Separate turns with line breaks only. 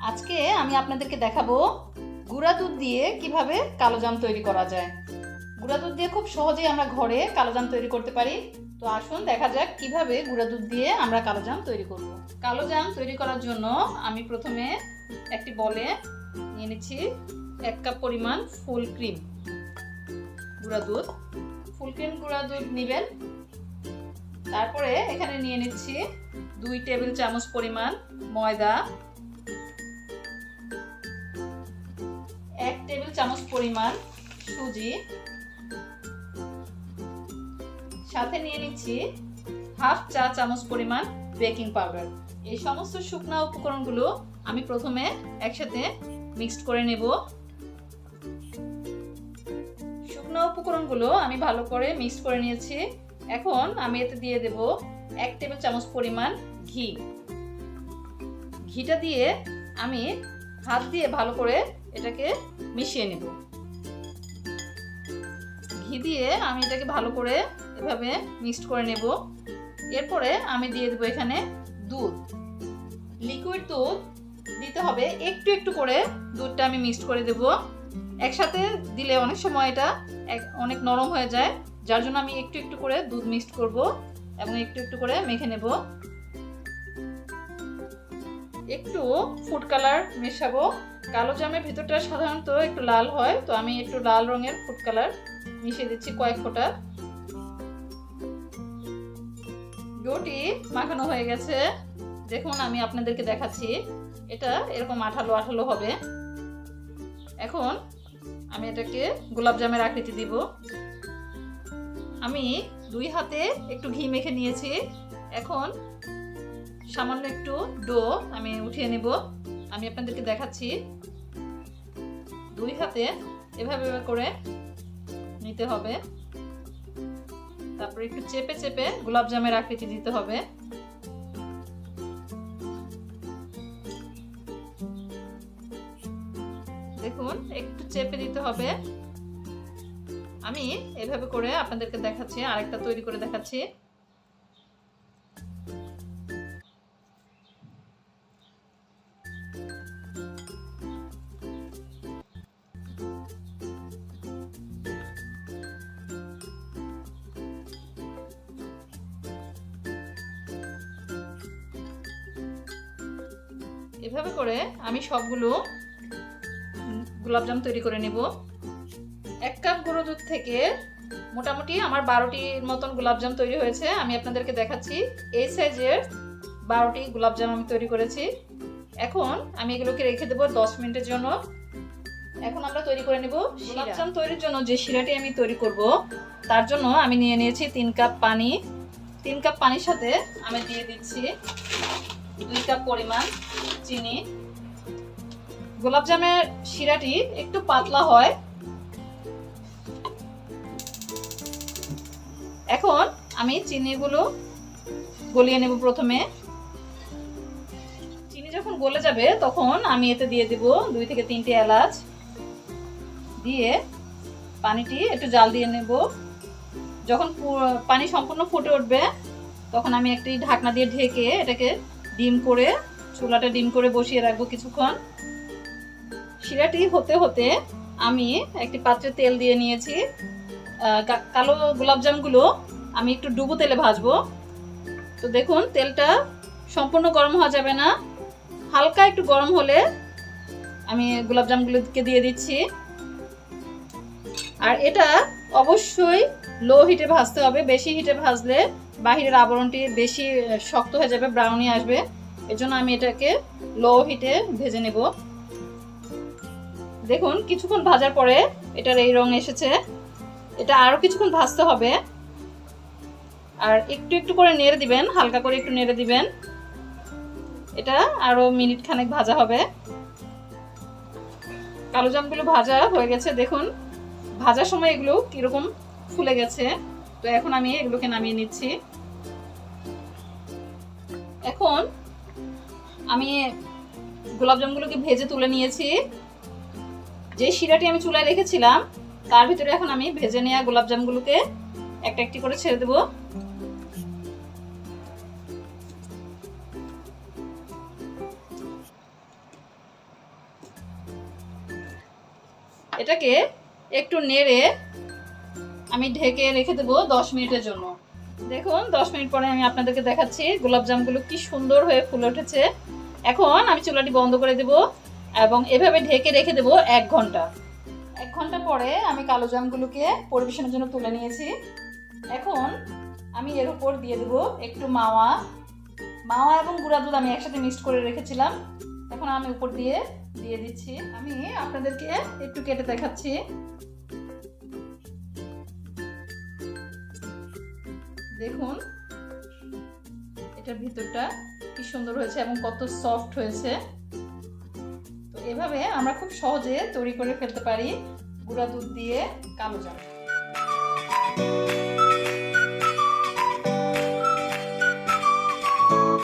আজকে আমি আপনাদেরকে দেখাবো গুঁড়া দুধ দিয়ে কিভাবে কালোজাম তৈরি করা যায়। গুঁড়া দুধ দিয়ে খুব সহজেই আমরা ঘরে কালোজাম তৈরি করতে পারি। তো আসুন দেখা যাক কিভাবে গুঁড়া দুধ দিয়ে আমরা কালোজাম তৈরি করব। কালোজাম তৈরি করার জন্য আমি প্রথমে একটি বলে নিয়ে নিচ্ছি 1 কাপ পরিমাণ ফুল ক্রিম গুঁড়া দুধ। ফুল ক্রিম গুঁড়া দুধ নেবেন। তারপরে এখানে নিয়ে নিচ্ছি 2 টেবিল চামচ পরিমাণ ময়দা, 1 টেবিল চামচ পরিমাণ সুজি, সাথে নিয়ে নিচ্ছি হাফ চা চামচ পরিমাণ বেকিং পাউডার। এই সমস্ত শুকনো উপকরণগুলো আমি প্রথমে একসাথে মিক্সড করে নেব। শুকনো উপকরণগুলো আমি ভালো করে মিক্স করে নিয়েছি। এখন আমি এতে দিয়ে দেব 1 টেবিল চামচ পরিমাণ ঘি। ঘিটা দিয়ে আমি হাত দিয়ে ভালো করে এটাকে মিশিয়ে নেব। ঘি দিয়ে আমি এটাকে ভালো করে এভাবে মিক্সড করে নেব। এরপরে আমি দিয়ে দেব এখানে দুধ। লিকুইড দুধ দিতে হবে, একটু একটু করে দুধটা আমি মিক্সড করে দেব। একসাথে দিলে অনেক সময় এটা অনেক নরম হয়ে যায়, যার জন্য আমি একটু একটু করে দুধ মিক্সড করব এবং একটু একটু করে মেখে নেব। একটু ফুড কালার মেশাবো। কালো জামের ভিতরটা সাধারণত একটু লাল হয়, তো আমি একটু লাল রঙের ফুড কালার মিশিয়ে দিচ্ছি কয়েক ফোঁটা। ডোটি মাখানো হয়ে গেছে, দেখুন আমি আপনাদেরকে দেখাচ্ছি। এটা এরকম আঠালো আঠালো হবে। এখন আমি এটাকে গোলাপ জামের আকৃতি দিব। আমি 2 হাতে একটু ঘি মেখে নিয়েছি। এখন সামান্য একটু ডো আমি উঠিয়ে নেব। আমি আপনাদেরকে দেখাচ্ছি। 2 হাতে এভাবে করে নিতে হবে। তারপরে একটু চেপে চেপে গোলাপ জামের আকৃতি দিতে হবে। দেখুন একটু চেপে দিতে হবে। আমি এভাবে করে আপনাদেরকে দেখাচ্ছি, আরেকটা তৈরি করে দেখাচ্ছি। এভাবে করে আমি সবগুলো গোলাপজাম তৈরি করে নেব। 1 কাপ গুঁড়ো দুধ থেকে মোটামুটি আমার 12টির মতন গোলাপজাম তৈরি হয়েছে। আমি আপনাদেরকে দেখাচ্ছি। এই সাইজের 12টি গোলাপজাম আমি তৈরি করেছি। এখন আমি এগুলোকে রেখে দেবো 10 মিনিটের জন্য। এখন আমরা তৈরি করে নেব গোলাপজাম তৈরির জন্য যে শিরাটি আমি তৈরি করব, তার জন্য আমি নিয়ে নিয়েছি 3 কাপ পানি। 3 কাপ পানির সাথে আমি দিয়ে দিচ্ছি 2 কাপ পরিমাণ চিনি। গোলাপজামের শিরাটি একটু পাতলা হয়। এখন আমি চিনিগুলো গলিয়ে নেব। প্রথমে চিনি যখন গলে যাবে তখন আমি এতে দিয়ে দেব 2 থেকে 3টি এলাচ। দিয়ে পানিটি একটু জাল দিয়ে নেব। যখন পানি সম্পূর্ণ ফুটে উঠবে তখন আমি একটি ঢাকনা দিয়ে ঢেকে এটাকে চুলাটা ডিম করে বসিয়ে রাখবো কিছুক্ষণ। শিরাটি হতে হতে আমি একটি পাত্রে তেল দিয়ে নিয়েছি। কালো গোলাপজামগুলো আমি একটু ডুবো তেলে ভাজবো। তো দেখুন তেলটা সম্পূর্ণ গরম হওয়া যাবে না, হালকা একটু গরম হলে আমি গোলাপজামগুলোকে দিয়ে দিচ্ছি। আর এটা অবশ্যই লো হিটে ভাজতে হবে। বেশি হিটে ভাজলে বাহিরের আবরণটি বেশি শক্ত হয়ে যাবে, ব্রাউনি আসবে। এজন্য আমি এটাকে লো হিটে ভেজে নেব। দেখুন কিছুক্ষণ ভাজার পরে এটার এই রং এসেছে। এটা আরো কিছুক্ষণ ভাজতে হবে। আর একটু একটু করে নেড়ে দিবেন, হালকা করে একটু নেড়ে দিবেন। এটা আরো মিনিট খানেক ভাজা হবে। কালোজামগুলো ভাজা হয়ে গেছে। দেখুন ভাজার সময় এগুলো কিরকম ফুলে গেছে। তো এখন আমি এগুলোকে নামিয়ে নিচ্ছি। এখন আমি গোলাপজামগুলোকে ভেজে তুলে নিয়েছি। যে শিরাটি আমি চুলায় রেখেছিলাম তার ভিতরে এখন আমি ভেজে নেওয়া গোলাপজামগুলোকে একটা একটি করে ছেড়ে দেব। এটাকে একটু নেড়ে আমি ঢেকে রেখে দেবো 10 মিনিটের জন্য। দেখুন 10 মিনিট পরে আমি আপনাদেরকে দেখাচ্ছি গোলাপজামগুলো কি সুন্দর হয়ে ফুলে উঠেছে। এখন আমি চুলাটি বন্ধ করে দেব এবং এভাবে ঢেকে রেখে দেবো 1 ঘন্টা। 1 ঘন্টা পরে আমি কালো জামগুলোকে পরিবেশনের জন্য তুলে নিয়েছি। এখন আমি এর উপর দিয়ে দেবো একটু মাওয়া এবং গুঁড়া দুধ আমি একসাথে মিক্সড করে রেখেছিলাম। এখন আমি উপর দিয়ে দিচ্ছি। আমি আপনাদেরকে একটু কেটে দেখাচ্ছি। দেখুন এটার ভিতরটা কি সুন্দর হয়েছে এবং কত সফট হয়েছে। তো এভাবে আমরা খুব সহজে তৈরি করে ফেলতে পারি গুঁড়া দুধ দিয়ে কালো জাম।